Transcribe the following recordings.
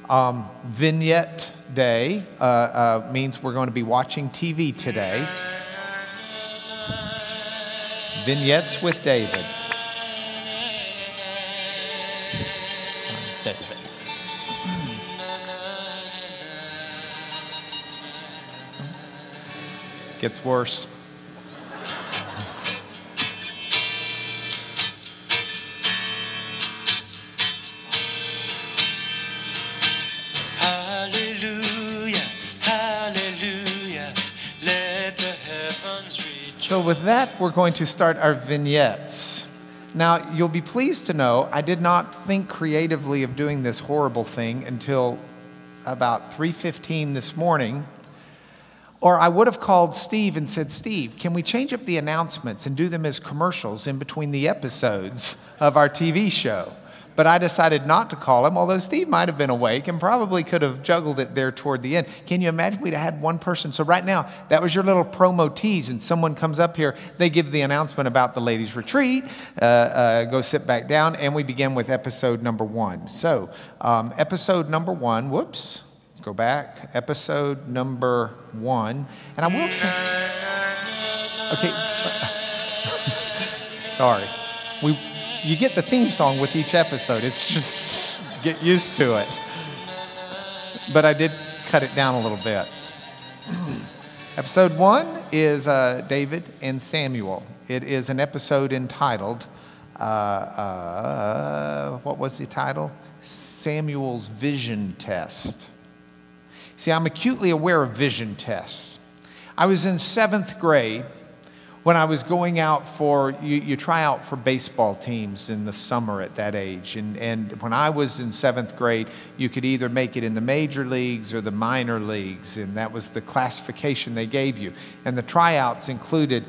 Vignette Day means we're going to be watching TV today. Vignettes with David. David. Gets worse. So with that, we're going to start our vignettes. Now, you'll be pleased to know I did not think creatively of doing this horrible thing until about 3:15 this morning. Or I would have called Steve and said, Steve, can we change up the announcements and do them as commercials in between the episodes of our TV show? But I decided not to call him, although Steve might have been awake and probably could have juggled it there toward the end. Can you imagine we'd have had one person? So right now, that was your little promo tease, and someone comes up here, they give the announcement about the ladies' retreat, go sit back down, and we begin with episode number 1. So episode number 1, whoops, go back, episode number 1, and I will tell, okay, sorry, you get the theme song with each episode. It's just, get used to it. But I did cut it down a little bit. Episode 1 is David and Samuel. It is an episode entitled, what was the title? Samuel's Vision Test. See, I'm acutely aware of vision tests. I was in 7th grade when I was going out for, you try out for baseball teams in the summer at that age. And when I was in 7th grade, you could either make it in the major leagues or the minor leagues, and that was the classification they gave you. And the tryouts included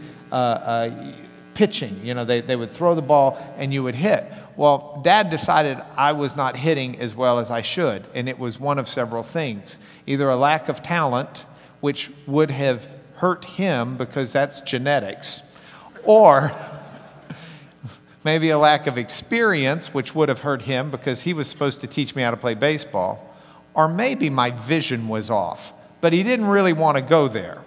pitching. You know, they would throw the ball and you would hit. Well, Dad decided I was not hitting as well as I should, and it was one of several things. Either a lack of talent, which would have hurt him because that's genetics, or maybe a lack of experience, which would have hurt him because he was supposed to teach me how to play baseball, or maybe my vision was off, but he didn't really want to go there.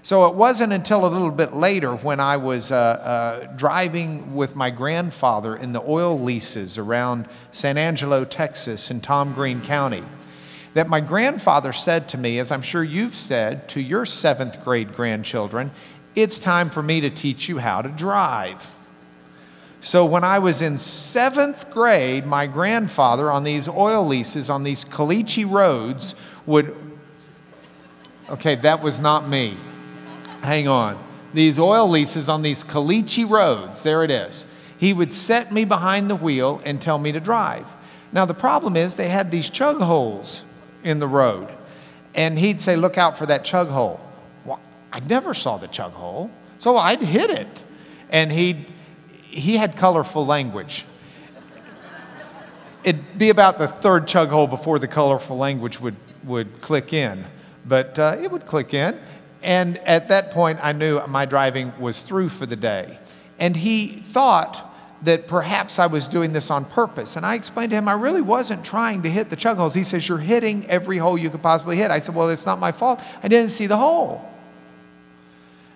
So it wasn't until a little bit later when I was driving with my grandfather in the oil leases around San Angelo, Texas, in Tom Green County, that my grandfather said to me, as I'm sure you've said to your 7th grade grandchildren, it's time for me to teach you how to drive. So when I was in 7th grade, my grandfather on these oil leases, on these caliche roads would, okay, that was not me. Hang on. These oil leases on these caliche roads, there it is. He would set me behind the wheel and tell me to drive. Now the problem is they had these chug holes in the road, and he'd say, look out for that chug hole. Well, I never saw the chug hole, so I'd hit it. And he had colorful language. It'd be about the 3rd chug hole before the colorful language would click in, but it would click in, and at that point I knew my driving was through for the day. And he thought that perhaps I was doing this on purpose. And I explained to him I really wasn't trying to hit the chug holes. He says, you're hitting every hole you could possibly hit. I said, well, it's not my fault. I didn't see the hole.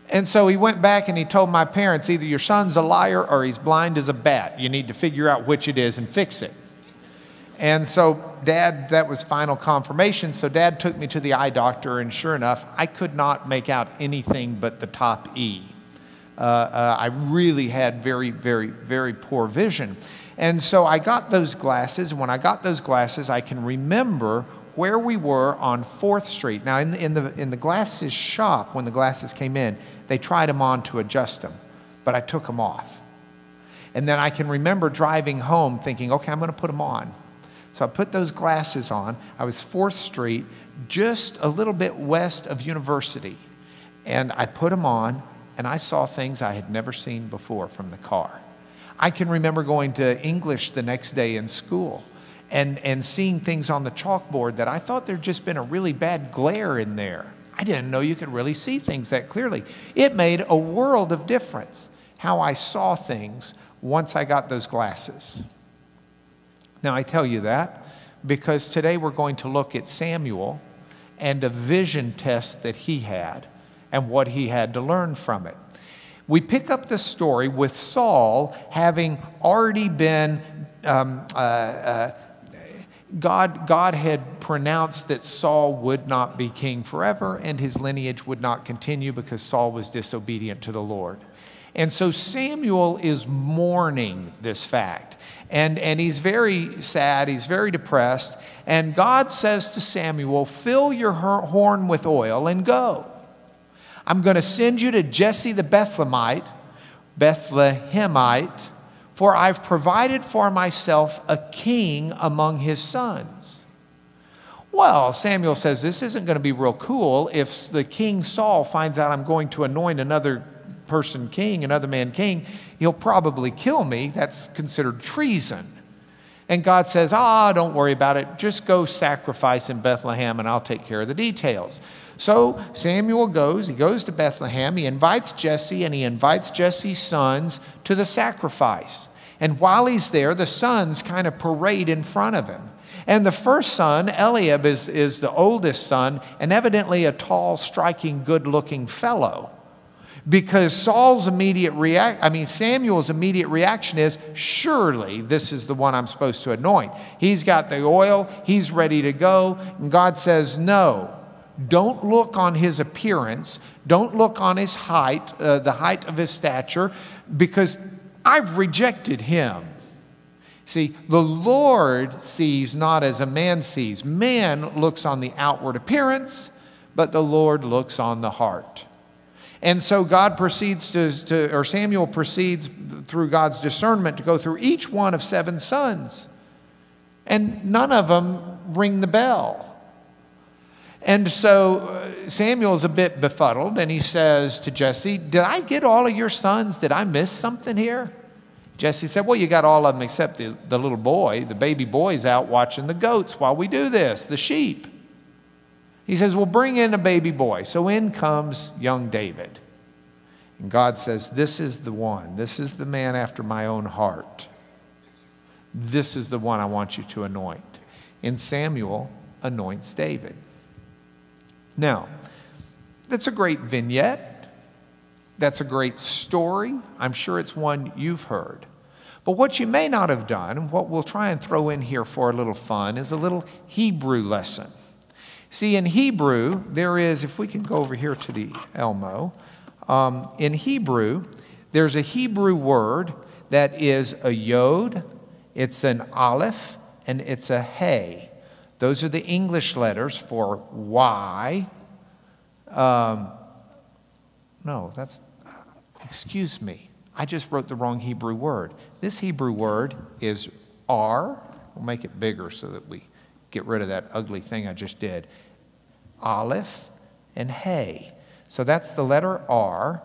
And so he went back and he told my parents, either your son's a liar or he's blind as a bat. You need to figure out which it is and fix it. And so Dad, that was final confirmation. So Dad took me to the eye doctor, and sure enough, I could not make out anything but the top E. I really had very, very, very poor vision. And so I got those glasses, and when I got those glasses, I can remember where we were on 4th Street. Now, in the glasses shop, when the glasses came in, they tried them on to adjust them, but I took them off. And then I can remember driving home thinking, okay, I'm going to put them on. So I put those glasses on. I was 4th Street, just a little bit west of University, and I put them on, and I saw things I had never seen before from the car. I can remember going to English the next day in school and seeing things on the chalkboard that I thought there'd just been a really bad glare in there. I didn't know you could really see things that clearly. It made a world of difference how I saw things once I got those glasses. Now, I tell you that because today we're going to look at Samuel and a vision test that he had and what he had to learn from it. We pick up the story with Saul having already been, God had pronounced that Saul would not be king forever and his lineage would not continue because Saul was disobedient to the Lord. And so Samuel is mourning this fact. And he's very sad, he's very depressed. And God says to Samuel, fill your horn with oil and go. I'm going to send you to Jesse the Bethlehemite, for I've provided for myself a king among his sons. Well, Samuel says, this isn't going to be real cool. If the king Saul finds out I'm going to anoint another person king, another man king, he'll probably kill me. That's considered treason. And God says, don't worry about it. Just go sacrifice in Bethlehem and I'll take care of the details. So Samuel goes, he goes to Bethlehem, he invites Jesse and he invites Jesse's sons to the sacrifice. And while he's there, the sons kind of parade in front of him. And the first son, Eliab, is the oldest son and evidently a tall, striking, good-looking fellow. Because Samuel's immediate reaction is, surely this is the one I'm supposed to anoint. He's got the oil, he's ready to go. And God says, no, don't look on his appearance. Don't look on his height, the height of his stature, because I've rejected him. See, the Lord sees not as a man sees. Man looks on the outward appearance, but the Lord looks on the heart. And so Samuel proceeds through God's discernment to go through each one of 7 sons. And none of them ring the bell. And so Samuel's a bit befuddled and he says to Jesse, did I get all of your sons? Did I miss something here? Jesse said, well, you got all of them except the little boy. The baby boy's out watching the goats while we do this, the sheep. He says, well, bring in a baby boy. So in comes young David. And God says, this is the one. This is the man after my own heart. This is the one I want you to anoint. And Samuel anoints David. Now, that's a great vignette. That's a great story. I'm sure it's one you've heard. But what you may not have done, and what we'll try and throw in here for a little fun, is a little Hebrew lesson. See, in Hebrew, there is, if we can go over here to the Elmo, in Hebrew, there's a Hebrew word that is a yod, it's an aleph, and it's a hey. Those are the English letters for Y. Excuse me. I just wrote the wrong Hebrew word. This Hebrew word is R. We'll make it bigger so that we get rid of that ugly thing I just did. Aleph and Hey. So that's the letter R.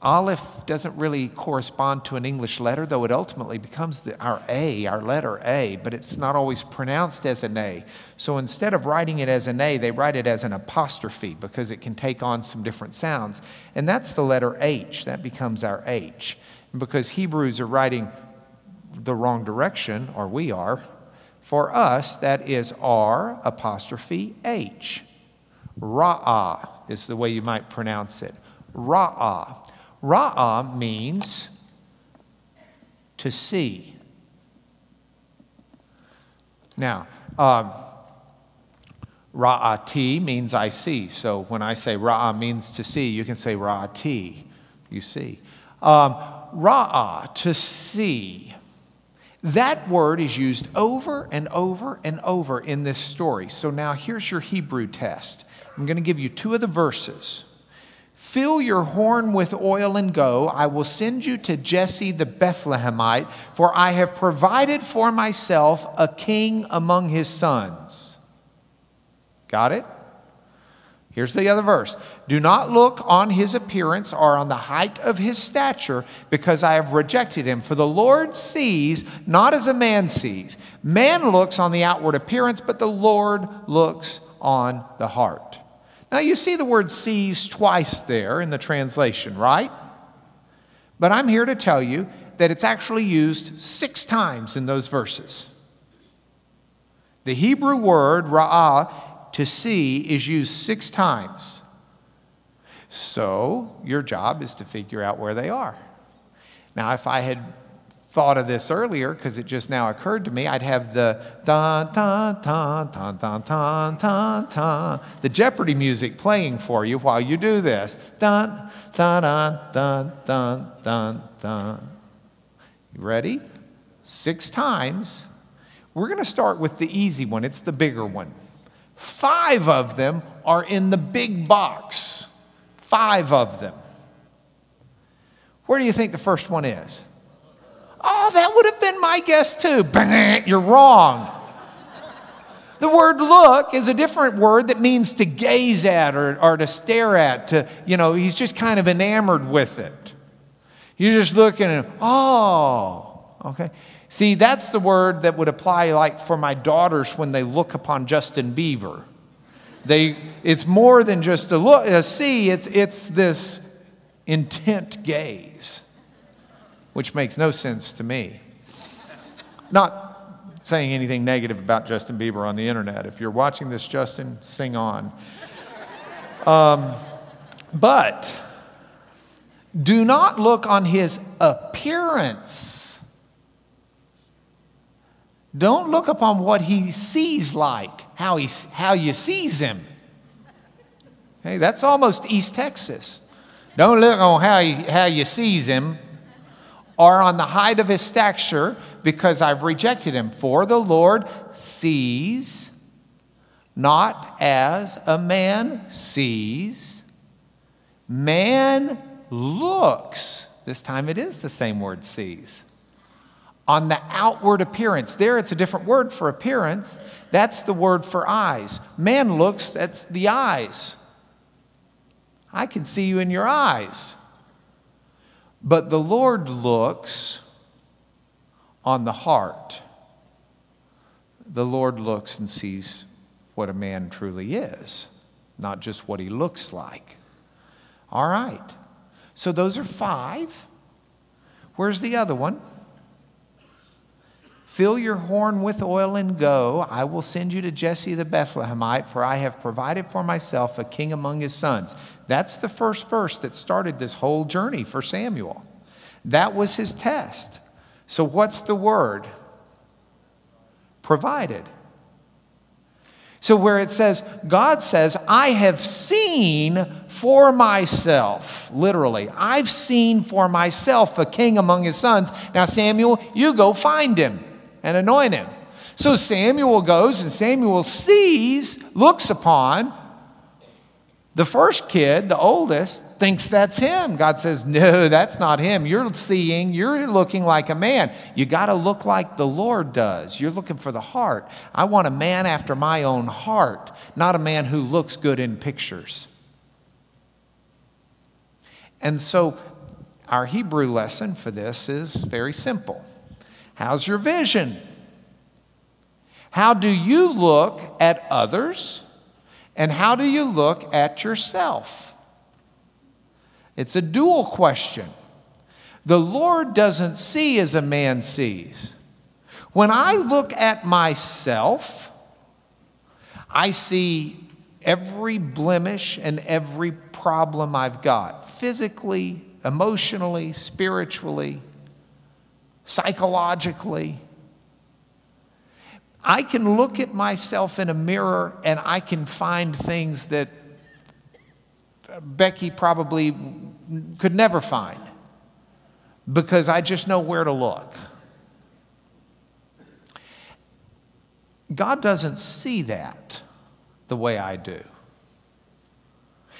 Aleph doesn't really correspond to an English letter, though it ultimately becomes our A, our letter A, but it's not always pronounced as an A. So instead of writing it as an A, they write it as an apostrophe because it can take on some different sounds. And that's the letter H. That becomes our H. And because Hebrews are writing the wrong direction, or we are, for us, that is R apostrophe H. Ra'ah is the way you might pronounce it. Ra'ah. Ra'ah means to see. Now, Ra'ati means I see. So when I say Ra'ah means to see, you can say Ra'ati, you see. Ra'ah, to see. That word is used over and over and over in this story. So now here's your Hebrew test. I'm going to give you 2 of the verses. Fill your horn with oil and go. I will send you to Jesse the Bethlehemite, for I have provided for myself a king among his sons. Got it? Here's the other verse. Do not look on his appearance or on the height of his stature, because I have rejected him. For the Lord sees not as a man sees. Man looks on the outward appearance, but the Lord looks on the heart. Now you see the word sees twice there in the translation, right? But I'm here to tell you that it's actually used 6 times in those verses. The Hebrew word ra'ah, to see, is used 6 times. So your job is to figure out where they are. Now, if I had thought of this earlier, because it just now occurred to me, I'd have the dun, dun, dun, dun, dun, dun, dun, dun, the Jeopardy music playing for you while you do this. Dun, dun, dun, dun, dun, dun, dun. You ready? 6 times. We're going to start with the easy one. It's the bigger one. 5 of them are in the big box. 5 of them. Where do you think the first one is? Oh, that would have been my guess too. You're wrong. The word look is a different word that means to gaze at or to stare at. He's just kind of enamored with it. You're just looking and, oh, okay. See, that's the word that would apply like for my daughters when they look upon Justin Bieber. It's more than just a see, it's this intent gaze, which makes no sense to me. Not saying anything negative about Justin Bieber on the internet. If you're watching this, Justin, sing on. But do not look on his appearance. Don't look upon what he sees like, how you sees him. Hey, that's almost East Texas. Don't look on how you sees him, or on the height of his stature, because I've rejected him. For the Lord sees not as a man sees. Man looks. This time it is the same word, sees. On the outward appearance. There it's a different word for appearance. That's the word for eyes. Man looks, that's the eyes. I can see you in your eyes. But the Lord looks on the heart. The Lord looks and sees what a man truly is, not just what he looks like. All right. So those are 5. Where's the other one? Fill your horn with oil and go. I will send you to Jesse the Bethlehemite, for I have provided for myself a king among his sons. That's the first verse that started this whole journey for Samuel. That was his test. So what's the word? Provided. So where it says, God says, I have seen for myself, literally, I've seen for myself a king among his sons. Now, Samuel, you go find him and anoint him. So Samuel goes, and Samuel sees, looks upon the first kid, the oldest, thinks that's him. God says, no, that's not him. You're looking like a man. You got to look like the Lord does. You're looking for the heart. I want a man after my own heart, not a man who looks good in pictures. And so our Hebrew lesson for this is very simple. How's your vision? How do you look at others? And how do you look at yourself? It's a dual question. The Lord doesn't see as a man sees. When I look at myself, I see every blemish and every problem I've got, physically, emotionally, spiritually, psychologically. I can look at myself in a mirror and I can find things that Becky probably could never find because I just know where to look. God doesn't see that the way I do.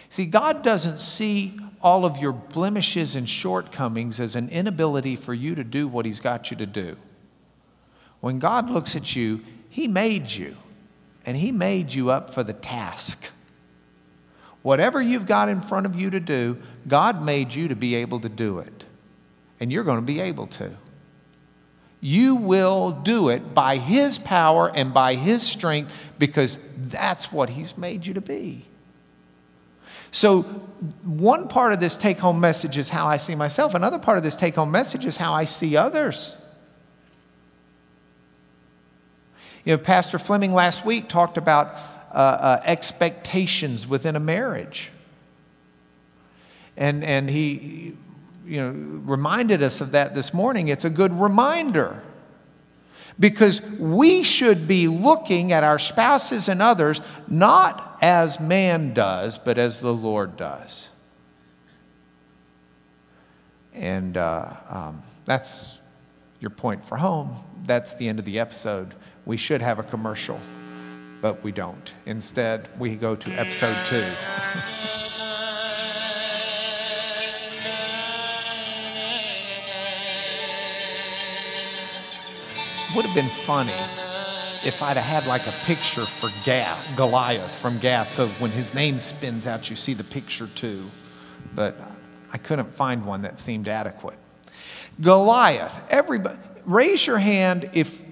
See, God doesn't see all of your blemishes and shortcomings as an inability for you to do what He's got you to do. When God looks at you, He made you, and He made you up for the task. Whatever you've got in front of you to do, God made you to be able to do it. And you're going to be able to. You will do it by His power and by His strength because that's what He's made you to be. So one part of this take-home message is how I see myself. Another part of this take-home message is how I see others. You know, Pastor Fleming last week talked about expectations within a marriage. And he, reminded us of that this morning. It's a good reminder. Because we should be looking at our spouses and others not as man does, but as the Lord does. And that's your point for home. That's the end of the episode. We should have a commercial, but we don't. Instead, we go to episode 2. Would have been funny if I'd have had like a picture for Goliath from Gath, so when his name spins out, you see the picture too. But I couldn't find one that seemed adequate. Goliath, everybody, raise your hand if,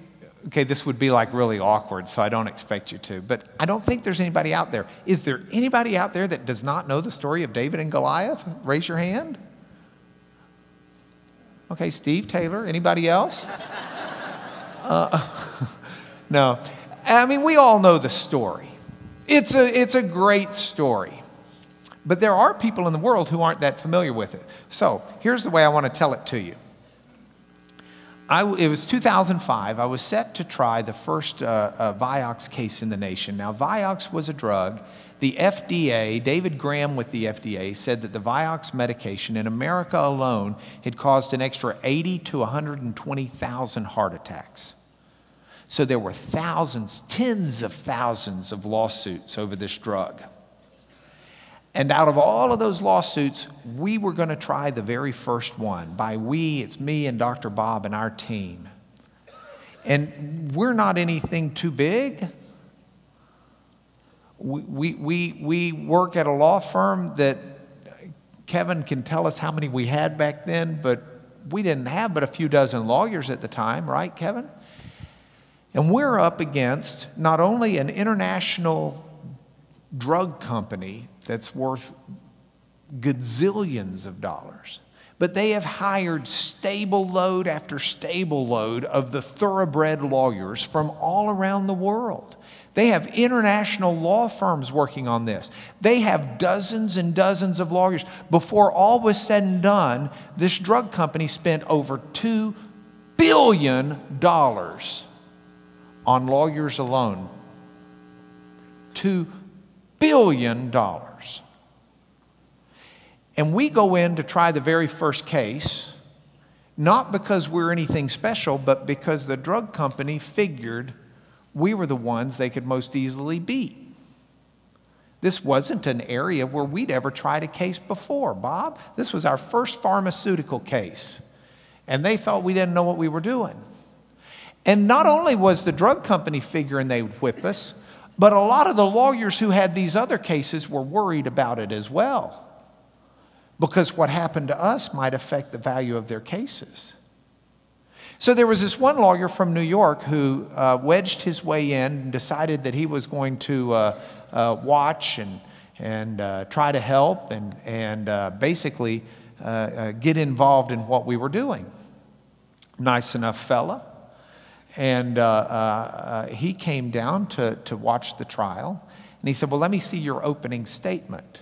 okay, this would be like really awkward, so I don't expect you to, but I don't think there's anybody out there. Is there anybody out there that does not know the story of David and Goliath? Raise your hand. Okay, Steve, Taylor, anybody else? No, I mean, we all know the story. It's a great story. But there are people in the world who aren't that familiar with it. So here's the way I want to tell it to you. It was 2005. I was set to try the first Vioxx case in the nation. Now, Vioxx was a drug. The FDA, David Graham with the FDA, said that the Vioxx medication in America alone had caused an extra 80 to 120,000 heart attacks. So there were thousands, tens of thousands of lawsuits over this drug. And out of all of those lawsuits, we were going to try the very first one. By we, it's me and Dr. Bob and our team. And we're not anything too big. We work at a law firm that Kevin can tell us how many we had back then, but we didn't have but a few dozen lawyers at the time, right, Kevin? And we're up against not only an international drug company that's worth gazillions of dollars, but they have hired stable load after stable load of the thoroughbred lawyers from all around the world. They have international law firms working on this. They have dozens and dozens of lawyers. Before all was said and done, this drug company spent over $2 billion on lawyers alone. $2 billion. And we go in to try the very first case, not because we're anything special, but because the drug company figured we were the ones they could most easily beat. This wasn't an area where we'd ever tried a case before, Bob. This was our first pharmaceutical case. And they thought we didn't know what we were doing. And not only was the drug company figuring they would whip us, but a lot of the lawyers who had these other cases were worried about it as well. Because what happened to us might affect the value of their cases. So there was this one lawyer from New York who wedged his way in and decided that he was going to watch and try to help and basically get involved in what we were doing. Nice enough fella. And he came down to watch the trial. And he said, well, let me see your opening statement.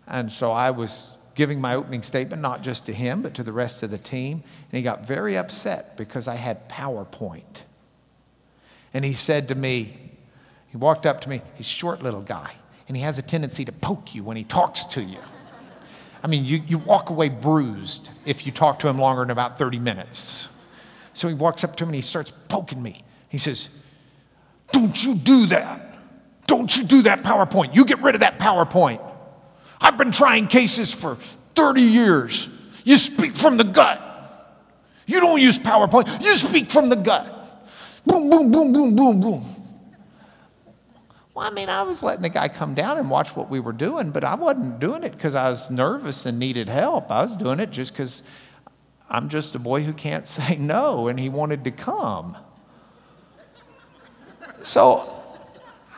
And so I was giving my opening statement, not just to him, but to the rest of the team. And he got very upset because I had PowerPoint. And he said to me, he walked up to me, he's a short little guy, and he has a tendency to poke you when he talks to you. I mean, you walk away bruised if you talk to him longer than about 30 minutes. So he walks up to me and he starts poking me. He says, don't you do that. Don't you do that PowerPoint. You get rid of that PowerPoint. I've been trying cases for 30 years. You speak from the gut. You don't use PowerPoint. You speak from the gut. Boom, boom, boom, boom, boom, boom. Well, I mean, I was letting the guy come down and watch what we were doing, but I wasn't doing it because I was nervous and needed help. I was doing it just because I'm just a boy who can't say no, and he wanted to come. So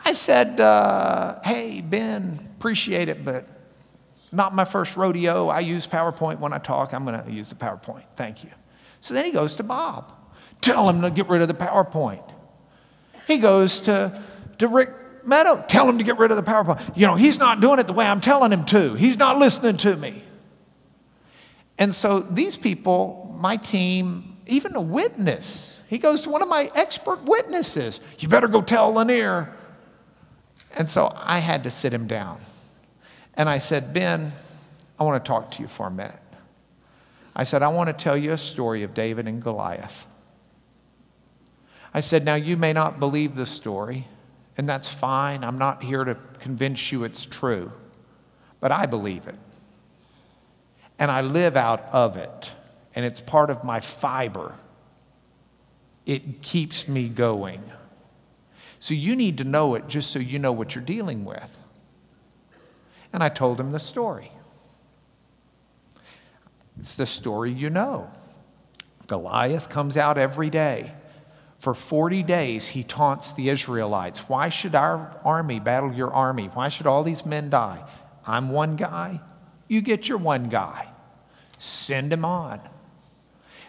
I said, hey, Ben, appreciate it, but not my first rodeo. I use PowerPoint when I talk. I'm going to use the PowerPoint. Thank you. So then he goes to Bob. Tell him to get rid of the PowerPoint. He goes to Rick Meadow, tell him to get rid of the PowerPoint. You know, he's not doing it the way I'm telling him to. He's not listening to me. And so these people, my team, even a witness, he goes to one of my expert witnesses. You better go tell Lanier. And so I had to sit him down. And I said, Ben, I want to talk to you for a minute. I said, I want to tell you a story of David and Goliath. I said, now you may not believe the story, and that's fine. I'm not here to convince you it's true, but I believe it. And I live out of it, and it's part of my fiber. It keeps me going. So you need to know it just so you know what you're dealing with. And I told him the story. It's the story you know. Goliath comes out every day. For 40 days, he taunts the Israelites. Why should our army battle your army? Why should all these men die? I'm one guy. You get your one guy. Send him on.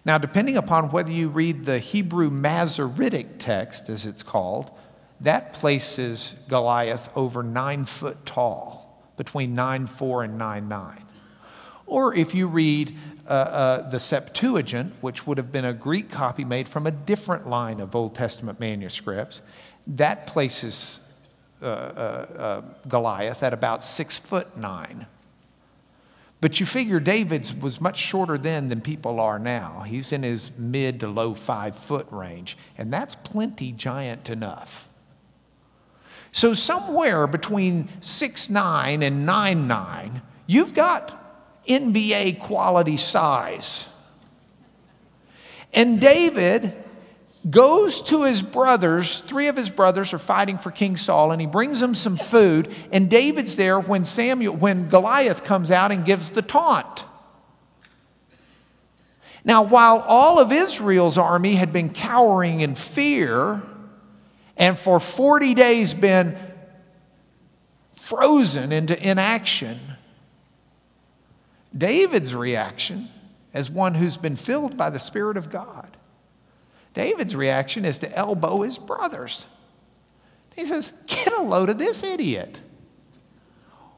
Now, depending upon whether you read the Hebrew Masoretic text, as it's called, that places Goliath over 9 foot tall, between 9'4" and 9'9". Or if you read the Septuagint, which would have been a Greek copy made from a different line of Old Testament manuscripts, that places Goliath at about 6'9". But you figure David's was much shorter then than people are now. He's in his mid to low 5 foot range, and that's plenty giant enough. So somewhere between 6'9" and 9'9", you've got NBA quality size. And David goes to his brothers. 3 of his brothers are fighting for King Saul, and he brings them some food. And David's there when Goliath comes out and gives the taunt. Now, while all of Israel's army had been cowering in fear, and for 40 days been frozen into inaction, David's reaction, as one who's been filled by the Spirit of God, David's reaction is to elbow his brothers. He says, get a load of this idiot.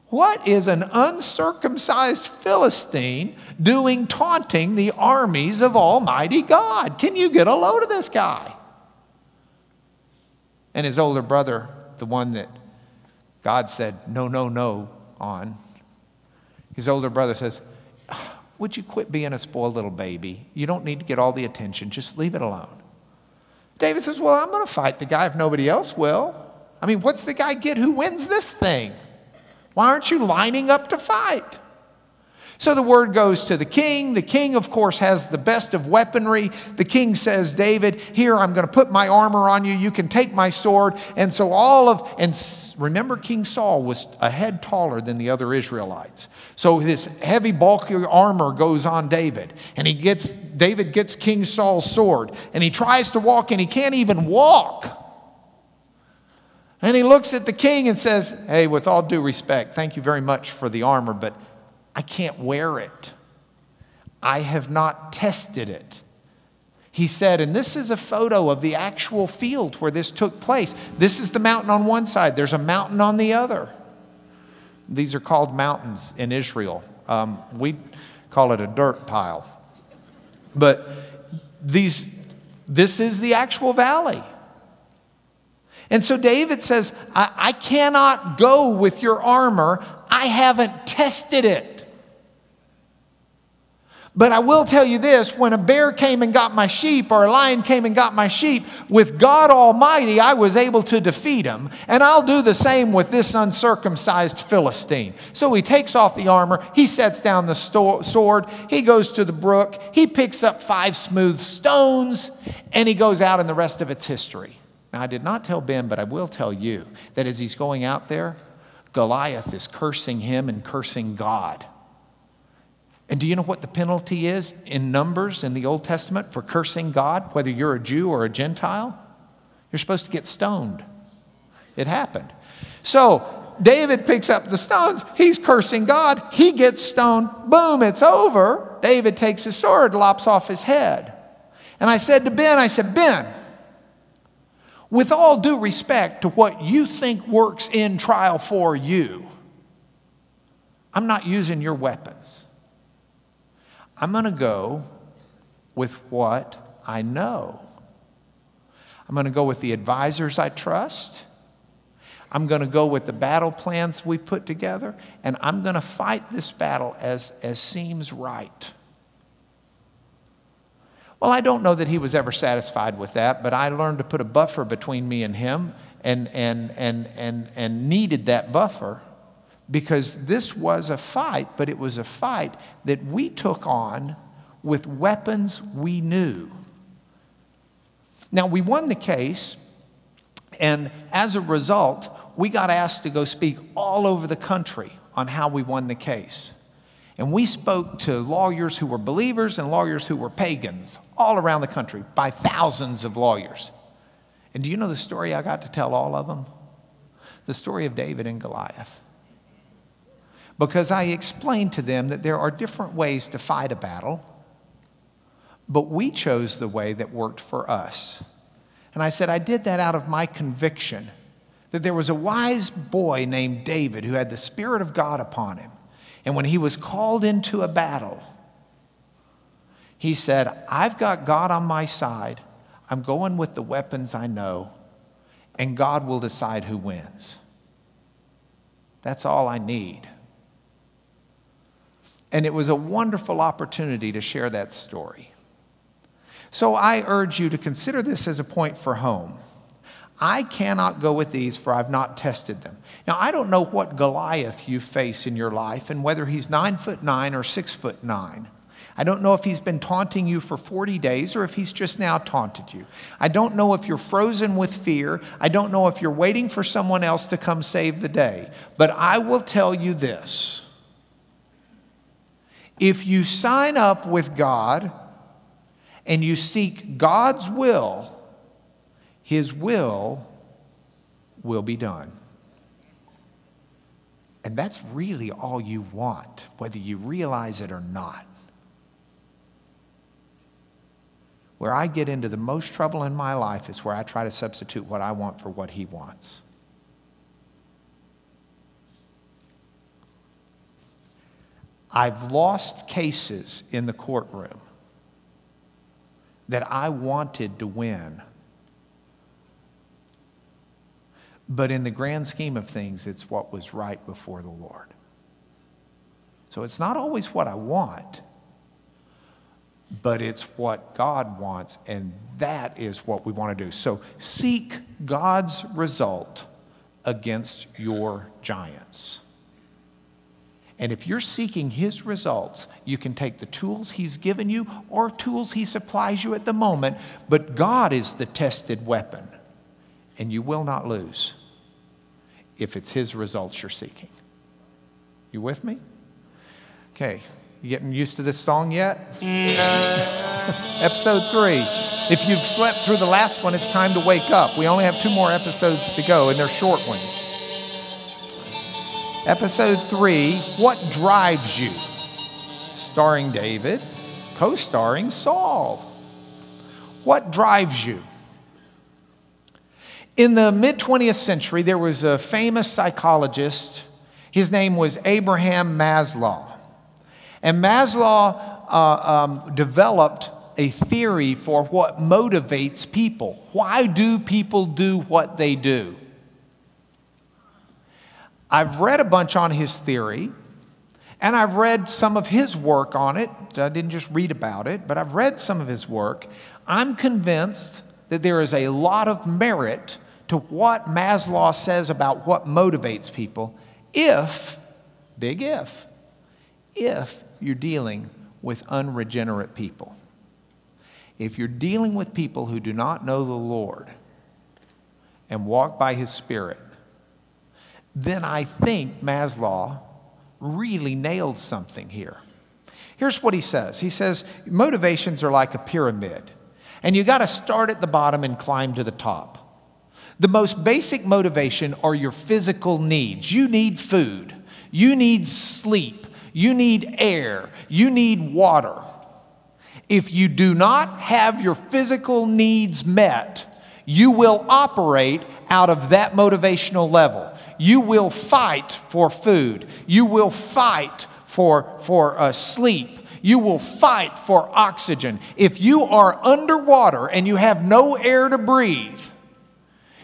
What is an uncircumcised Philistine doing taunting the armies of Almighty God? Can you get a load of this guy? And his older brother, the one that God said, no, no, no on, his older brother says, would you quit being a spoiled little baby? You don't need to get all the attention. Just leave it alone. David says, well, I'm going to fight the guy if nobody else will. I mean, what's the guy get who wins this thing? Why aren't you lining up to fight? So the word goes to the king. The king, of course, has the best of weaponry. The king says, David, here, I'm going to put my armor on you. You can take my sword. And so remember, King Saul was a head taller than the other Israelites. So this heavy, bulky armor goes on David. And David gets King Saul's sword. And he tries to walk, and he can't even walk. And he looks at the king and says, hey, with all due respect, thank you very much for the armor, but I can't wear it. I have not tested it. He said, and this is a photo of the actual field where this took place. This is the mountain on one side. There's a mountain on the other. These are called mountains in Israel. We call it a dirt pile. But this is the actual valley. And so David says, I cannot go with your armor. I haven't tested it. But I will tell you this, when a bear came and got my sheep, or a lion came and got my sheep, with God Almighty, I was able to defeat him. And I'll do the same with this uncircumcised Philistine. So he takes off the armor, he sets down the sword, he goes to the brook, he picks up 5 smooth stones, and he goes out, and the rest of it's history. Now, I did not tell Ben, but I will tell you that as he's going out there, Goliath is cursing him and cursing God. And do you know what the penalty is in Numbers in the Old Testament for cursing God, whether you're a Jew or a Gentile? You're supposed to get stoned. It happened. So David picks up the stones. He's cursing God. He gets stoned. Boom, it's over. David takes his sword, lops off his head. And I said to Ben, Ben, with all due respect to what you think works in trial for you, I'm not using your weapons. I'm going to go with what I know. I'm going to go with the advisors I trust. I'm going to go with the battle plans we put together, and I'm going to fight this battle as seems right. Well, I don't know that he was ever satisfied with that, but I learned to put a buffer between me and him and needed that buffer because this was a fight, but it was a fight that we took on with weapons we knew. Now, we won the case, and as a result, we got asked to go speak all over the country on how we won the case. And we spoke to lawyers who were believers and lawyers who were pagans all around the country, by thousands of lawyers. And do you know the story I got to tell all of them? The story of David and Goliath. Because I explained to them that there are different ways to fight a battle, but we chose the way that worked for us. And I said, I did that out of my conviction that there was a wise boy named David who had the Spirit of God upon him. And when he was called into a battle, he said, I've got God on my side. I'm going with the weapons I know, and God will decide who wins. That's all I need. And it was a wonderful opportunity to share that story. So I urge you to consider this as a point for home. I cannot go with these, for I've not tested them. Now, I don't know what Goliath you face in your life and whether he's 9'9" or 6'9". I don't know if he's been taunting you for 40 days or if he's just now taunted you. I don't know if you're frozen with fear. I don't know if you're waiting for someone else to come save the day. But I will tell you this. If you sign up with God and you seek God's will, His will be done. And that's really all you want, whether you realize it or not. Where I get into the most trouble in my life is where I try to substitute what I want for what He wants. I've lost cases in the courtroom that I wanted to win. But in the grand scheme of things, it's what was right before the Lord. So it's not always what I want, but it's what God wants, and that is what we want to do. So seek God's result against your giants. And if you're seeking His results, you can take the tools He's given you or tools He supplies you at the moment, but God is the tested weapon, and you will not lose if it's His results you're seeking. You with me? Okay, you getting used to this song yet? Episode 3. If you've slept through the last one, it's time to wake up. We only have 2 more episodes to go, and they're short ones. Episode 3, What Drives You? Starring David, co-starring Saul. What drives you? In the mid-20th century, there was a famous psychologist. His name was Abraham Maslow. And Maslow developed a theory for what motivates people. Why do people do what they do? I've read a bunch on his theory, and I've read some of his work on it. I didn't just read about it, but I've read some of his work. I'm convinced that there is a lot of merit to what Maslow says about what motivates people if, big if you're dealing with unregenerate people. If you're dealing with people who do not know the Lord and walk by His Spirit, then I think Maslow really nailed something here. Here's what he says. He says, motivations are like a pyramid, and you got to start at the bottom and climb to the top. The most basic motivation are your physical needs. You need food. You need sleep. You need air. You need water. If you do not have your physical needs met, You will operate out of that motivational level. You will fight for food. You will fight for sleep. You will fight for oxygen. If you are underwater and you have no air to breathe,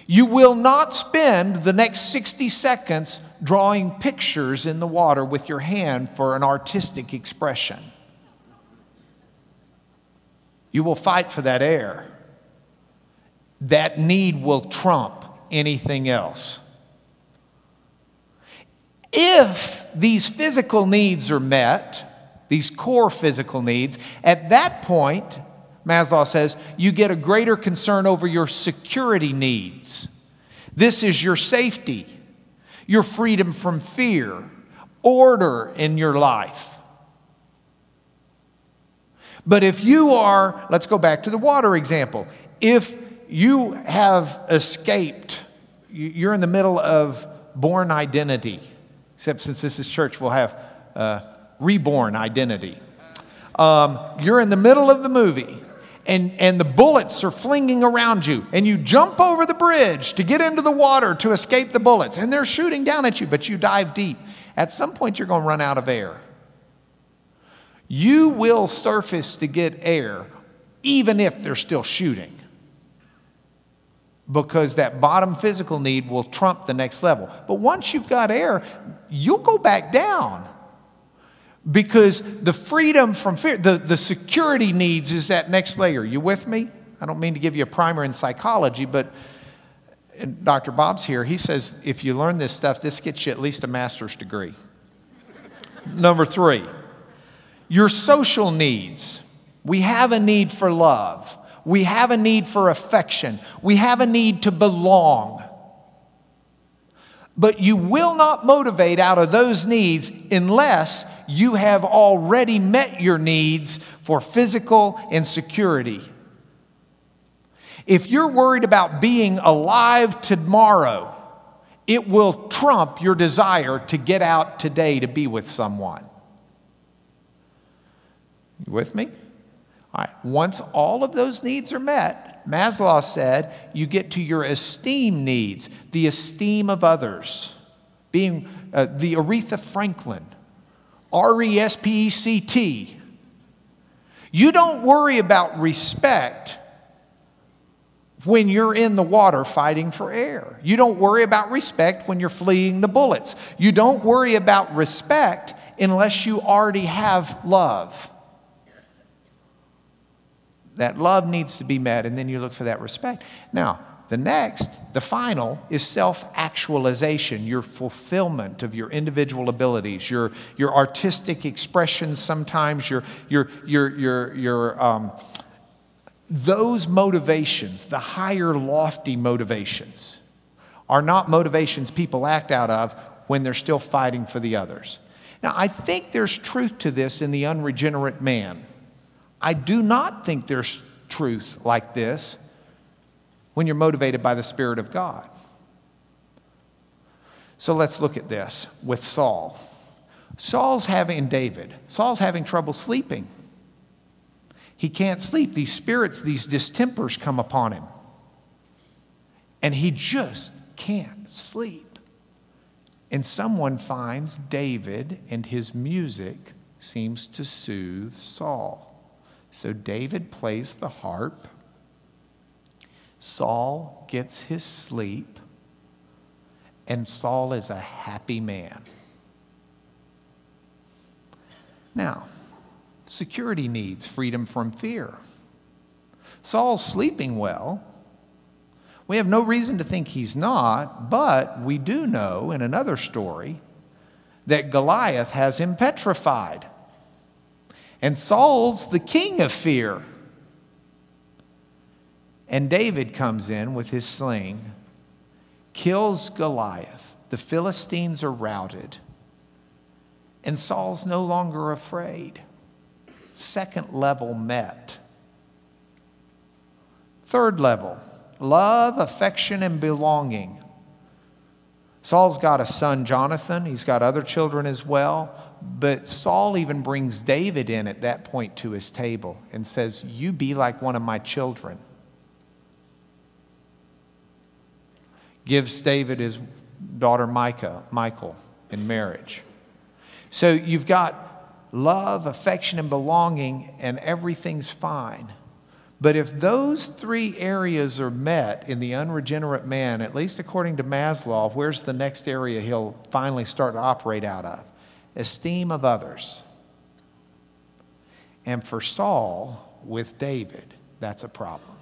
you will not spend the next 60 seconds drawing pictures in the water with your hand for an artistic expression. You will fight for that air. That need will trump anything else. If these physical needs are met, these core physical needs, at that point, Maslow says, you get a greater concern over your security needs. This is your safety, your freedom from fear, order in your life. But if you are, let's go back to the water example. If you have escaped, you're in the middle of born identity, except since this is church, we'll have reborn identity. You're in the middle of the movie, and the bullets are flinging around you, and you jump over the bridge to get into the water to escape the bullets, and they're shooting down at you, but you dive deep. At some point, you're going to run out of air. You will surface to get air, even if they're still shooting, because that bottom physical need will trump the next level. But once you've got air, you'll go back down, because the freedom from fear, the security needs is that next layer. You with me? I don't mean to give you a primer in psychology, but Dr. Bob's here. He says if you learn this stuff, this gets you at least a master's degree. Number 3, your social needs. We have a need for love. We have a need for affection. We have a need to belong. But you will not motivate out of those needs unless you have already met your needs for physical and security. If you're worried about being alive tomorrow, it will trump your desire to get out today to be with someone. You with me? All right. Once all of those needs are met, Maslow said you get to your esteem needs, the esteem of others, being the Aretha Franklin, RESPECT. You don't worry about respect when you're in the water fighting for air. You don't worry about respect when you're fleeing the bullets. You don't worry about respect unless you already have love. That love needs to be met, and then you look for that respect. Now, the final is self-actualization, your fulfillment of your individual abilities, your artistic expression sometimes, those motivations, the higher lofty motivations, are not motivations people act out of when they're still fighting for the others. Now, I think there's truth to this in the unregenerate man. I do not think there's truth like this when you're motivated by the Spirit of God. So let's look at this with Saul. Saul's having trouble sleeping. He can't sleep. These spirits, these distempers come upon him. And he just can't sleep. And someone finds David, and his music seems to soothe Saul. So David plays the harp. Saul gets his sleep. And Saul is a happy man. Now, security needs, freedom from fear. Saul's sleeping well. We have no reason to think he's not, but we do know in another story that Goliath has him petrified. And Saul's the king of fear. And David comes in with his sling, kills Goliath. The Philistines are routed. And Saul's no longer afraid. Second level met. Third level, love, affection, and belonging. Saul's got a son, Jonathan. He's got other children as well. But Saul even brings David in at that point to his table and says, you be like one of my children. gives David his daughter Michal in marriage. So you've got love, affection, and belonging, and everything's fine. But if those three areas are met in the unregenerate man, at least according to Maslow, where's the next area he'll finally start to operate out of? Esteem of others. And for Saul, with David, that's a problem.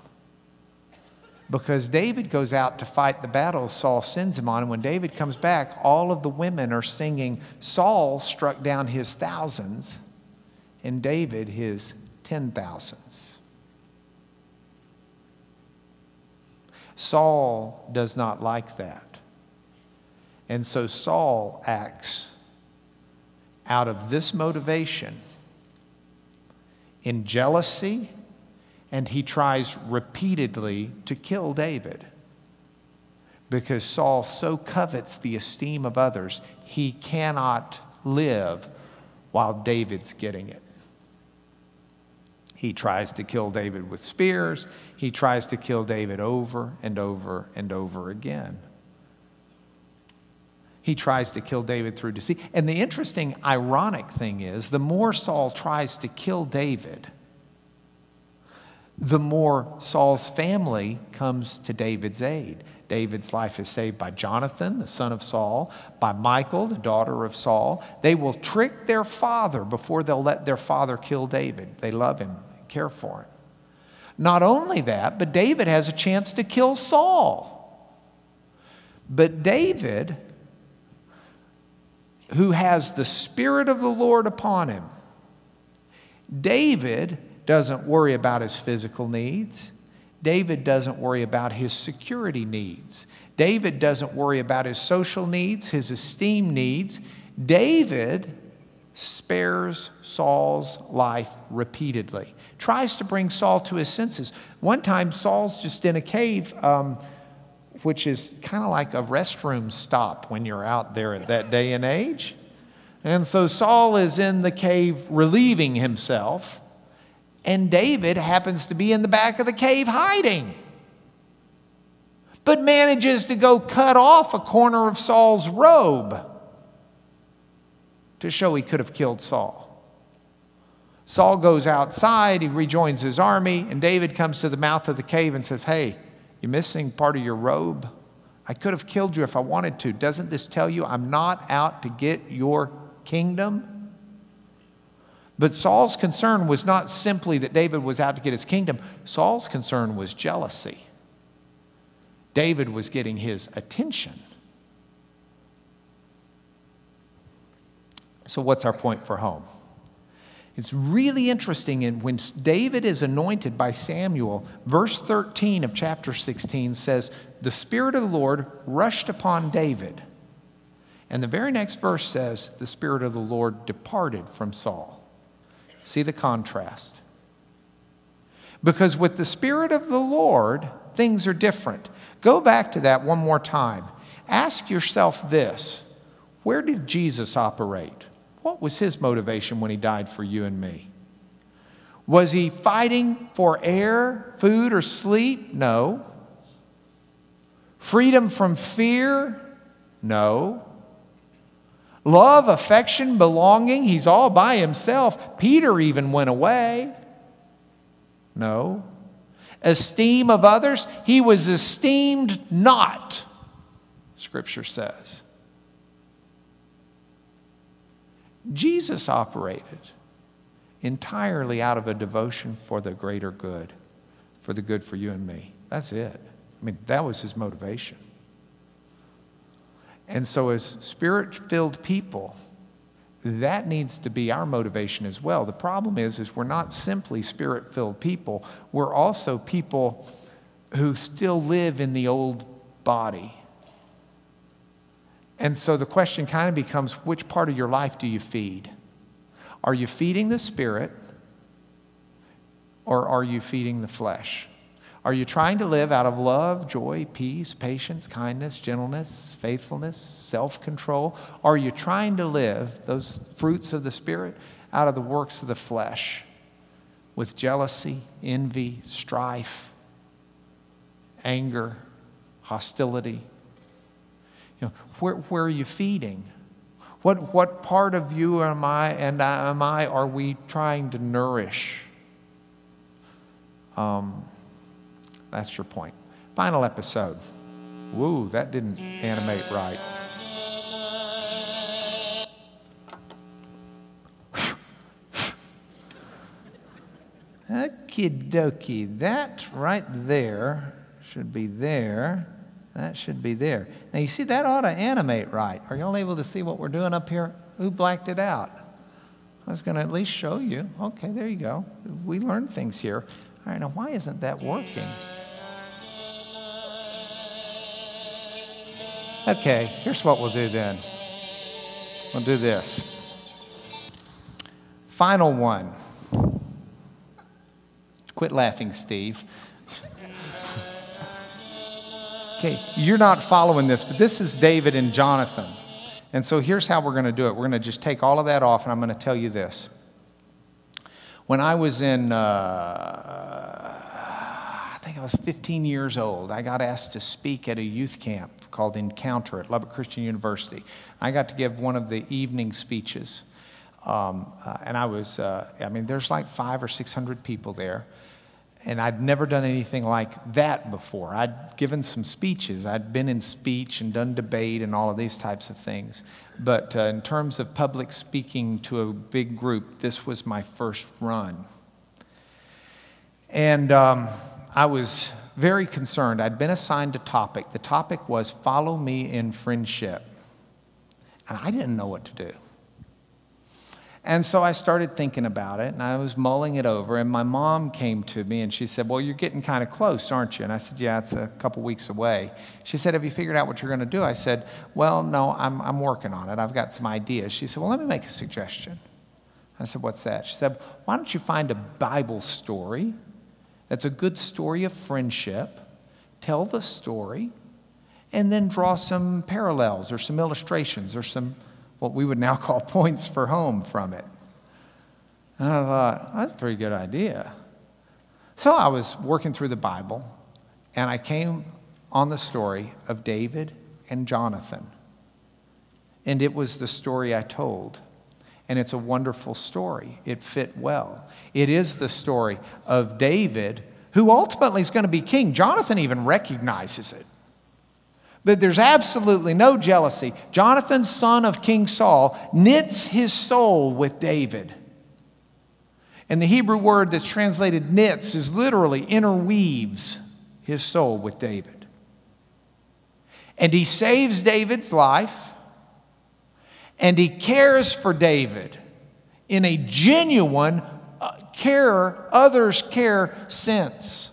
Because David goes out to fight the battles Saul sends him on, and when David comes back, all of the women are singing, Saul struck down his thousands, and David his 10,000s. Saul does not like that. And so Saul acts out of this motivation in jealousy, and he tries repeatedly to kill David. Because Saul so covets the esteem of others, he cannot live while David's getting it. He tries to kill David with spears. He tries to kill David over and over and over again. He tries to kill David through deceit. And the interesting, ironic thing is, the more Saul tries to kill David, the more Saul's family comes to David's aid. David's life is saved by Jonathan, the son of Saul, by Michal, the daughter of Saul. They will trick their father before they'll let their father kill David. They love him, care for him. Not only that, but David has a chance to kill Saul. But David, who has the Spirit of the Lord upon him, David doesn't worry about his physical needs. David doesn't worry about his security needs. David doesn't worry about his social needs, his esteem needs. David spares Saul's life repeatedly. Tries to bring Saul to his senses. One time, Saul's just in a cave, which is kind of like a restroom stop when you're out there at that day and age. And so Saul is in the cave relieving himself, and David happens to be in the back of the cave hiding, but manages to go cut off a corner of Saul's robe to show he could have killed Saul. Saul goes outside, he rejoins his army, and David comes to the mouth of the cave and says, hey, you're missing part of your robe. I could have killed you if I wanted to. Doesn't this tell you I'm not out to get your kingdom? But Saul's concern was not simply that David was out to get his kingdom. Saul's concern was jealousy. David was getting his attention. So what's our point for home? It's really interesting, and when David is anointed by Samuel, verse 13 of chapter 16 says, the Spirit of the Lord rushed upon David. And the very next verse says, the Spirit of the Lord departed from Saul. See the contrast. Because with the Spirit of the Lord, things are different. Go back to that one more time. Ask yourself this: where did Jesus operate? What was his motivation when he died for you and me? Was he fighting for air, food, or sleep? No. Freedom from fear? No. Love, affection, belonging? He's all by himself. Peter even went away. No. Esteem of others? He was esteemed not, Scripture says. Jesus operated entirely out of a devotion for the greater good, for the good for you and me. That's it. I mean, that was his motivation. And so as Spirit-filled people, that needs to be our motivation as well. The problem is we're not simply Spirit-filled people. We're also people who still live in the old body. And so the question kind of becomes, which part of your life do you feed? Are you feeding the Spirit, or are you feeding the flesh? Are you trying to live out of love, joy, peace, patience, kindness, gentleness, faithfulness, self-control? Are you trying to live those fruits of the Spirit out of the works of the flesh with jealousy, envy, strife, anger, hostility, Where are you feeding? What part of you am I are we trying to nourish? That's your point. Final episode. Woo, that didn't animate right. Okie dokie. That right there should be there. That should be there. Now you see, that ought to animate right. Are y'all able to see what we're doing up here? Who blacked it out? I was going to at least show you. Okay, there you go. We learned things here. All right, now why isn't that working? Okay, here's what we'll do then. We'll do this. Final one. Quit laughing, Steve. Okay, you're not following this, but this is David and Jonathan. And so here's how we're going to do it. We're going to just take all of that off, and I'm going to tell you this. When I was in, I think I was 15 years old, I got asked to speak at a youth camp called Encounter at Lubbock Christian University. I got to give one of the evening speeches. And I was, there's like 500 or 600 people there. And I'd never done anything like that before. I'd given some speeches. I'd been in speech and done debate and all of these types of things. But in terms of public speaking to a big group, this was my first run. And I was very concerned. I'd been assigned a topic. The topic was follow me in friendship. And I didn't know what to do. And so I started thinking about it, and I was mulling it over, and my mom came to me, and she said, well, you're getting kind of close, aren't you? And I said, yeah, it's a couple weeks away. She said, have you figured out what you're going to do? I said, well, no, I'm working on it. I've got some ideas. She said, well, let me make a suggestion. I said, what's that? She said, why don't you find a Bible story that's a good story of friendship, tell the story, and then draw some parallels or some illustrations or some what we would now call points for home from it. And I thought, that's a pretty good idea. So I was working through the Bible, and I came on the story of David and Jonathan. And it was the story I told. And it's a wonderful story. It fit well. It is the story of David, who ultimately is going to be king. Jonathan even recognizes it. But there's absolutely no jealousy. Jonathan, son of King Saul, knits his soul with David. And the Hebrew word that's translated knits is literally interweaves his soul with David. And he saves David's life, and he cares for David in a genuine others care sense.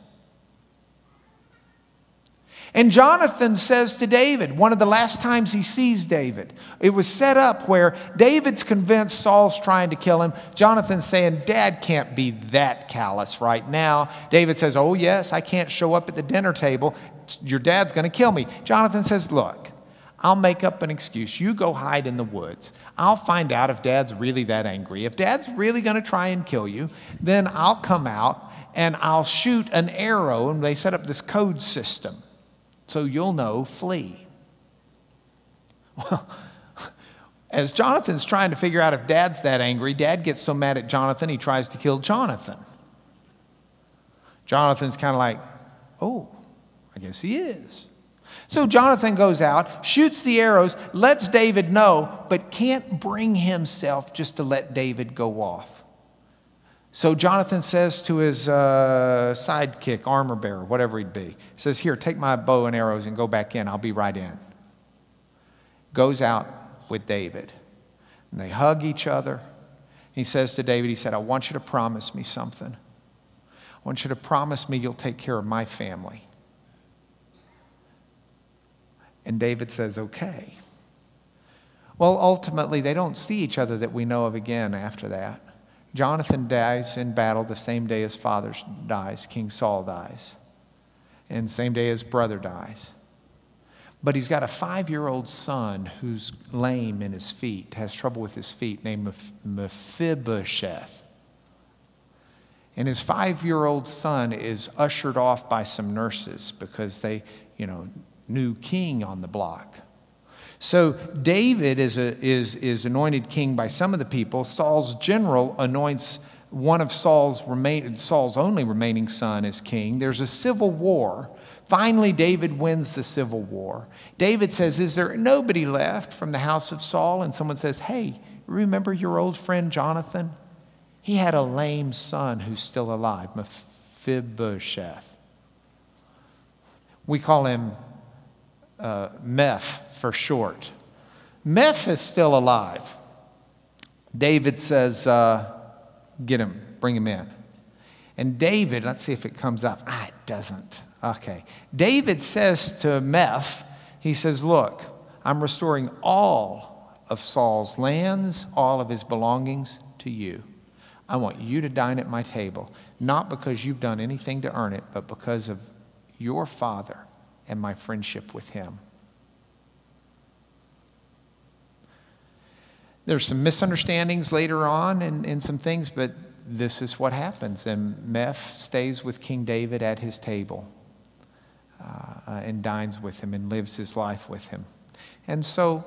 And Jonathan says to David, one of the last times he sees David, it was set up where David's convinced Saul's trying to kill him. Jonathan's saying, Dad can't be that callous right now. David says, oh yes, I can't show up at the dinner table. Your dad's going to kill me. Jonathan says, look, I'll make up an excuse. You go hide in the woods. I'll find out if Dad's really that angry. If Dad's really going to try and kill you, then I'll come out and I'll shoot an arrow. And they set up this code system. So you'll know, flee. Well, as Jonathan's trying to figure out if Dad's that angry, Dad gets so mad at Jonathan, he tries to kill Jonathan. Jonathan's kind of like, oh, I guess he is. So Jonathan goes out, shoots the arrows, lets David know, but can't bring himself just to let David go off. So Jonathan says to his sidekick, armor bearer, whatever he'd be, he says, here, take my bow and arrows and go back in. I'll be right in. Goes out with David. And they hug each other. He says to David, he said, I want you to promise me something. I want you to promise me you'll take care of my family. And David says, okay. Well, ultimately, they don't see each other that we know of again after that. Jonathan dies in battle the same day his father dies, King Saul dies, and the same day his brother dies. But he's got a 5-year-old son who's lame in his feet, has trouble with his feet, named Mephibosheth. And his 5-year-old son is ushered off by some nurses because they, new king on the block. So David is anointed king by some of the people. Saul's general anoints one of Saul's only remaining son as king. There's a civil war. Finally, David wins the civil war. David says, is there nobody left from the house of Saul? And someone says, hey, remember your old friend Jonathan? He had a lame son who's still alive, Mephibosheth. We call him Meph for short. Meph is still alive. David says, get him, bring him in. And David, let's see if it comes up. It doesn't. Okay. David says to Meph, he says, look, I'm restoring all of Saul's lands, all of his belongings to you. I want you to dine at my table, not because you've done anything to earn it, but because of your father and my friendship with him. There's some misunderstandings later on and some things, but this is what happens. And Meph stays with King David at his table and dines with him and lives his life with him. And so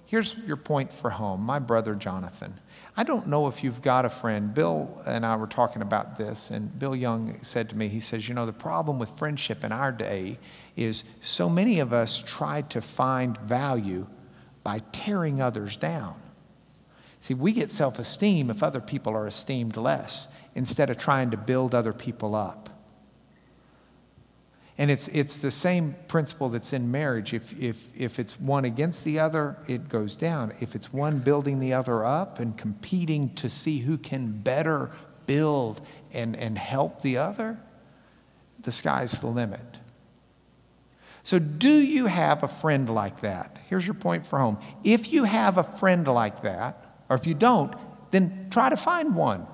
here's your point for home. My brother Jonathan. I don't know if you've got a friend. Bill and I were talking about this, and Bill Young said to me, he says, the problem with friendship in our day is so many of us try to find value by tearing others down. See, we get self-esteem if other people are esteemed less, instead of trying to build other people up. And it's the same principle that's in marriage. If it's one against the other, it goes down. If it's one building the other up and competing to see who can better build and help the other, the sky's the limit. So do you have a friend like that? Here's your point for home. If you have a friend like that, or if you don't, then try to find one.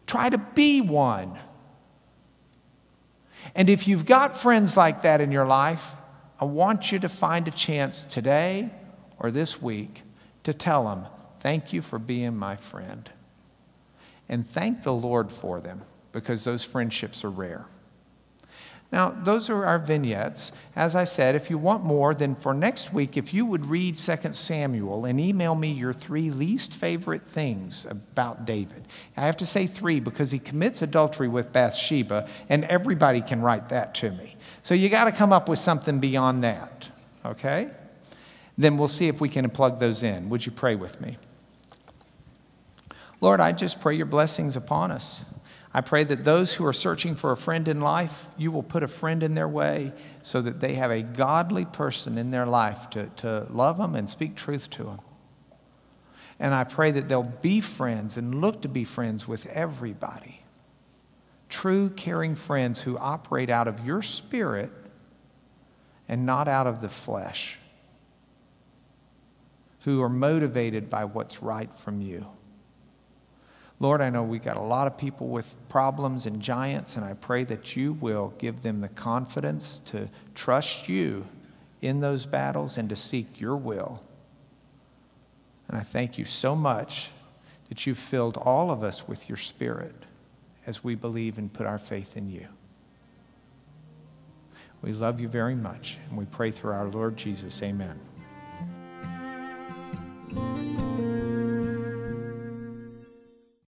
Try to be one. And if you've got friends like that in your life, I want you to find a chance today or this week to tell them, thank you for being my friend. And thank the Lord for them, because those friendships are rare. Now, those are our vignettes. As I said, if you want more, then for next week, if you would read 2 Samuel and email me your 3 least favorite things about David. I have to say 3 because he commits adultery with Bathsheba, and everybody can write that to me. So you got to come up with something beyond that, okay? Then we'll see if we can plug those in. Would you pray with me? Lord, I just pray your blessings upon us. I pray that those who are searching for a friend in life, you will put a friend in their way so that they have a godly person in their life to love them and speak truth to them. And I pray that they'll be friends and look to be friends with everybody. True, caring friends who operate out of your spirit and not out of the flesh. Who are motivated by what's right from you. Lord, I know we've got a lot of people with problems and giants, and I pray that you will give them the confidence to trust you in those battles and to seek your will. And I thank you so much that you've filled all of us with your Spirit as we believe and put our faith in you. We love you very much, and we pray through our Lord Jesus. Amen.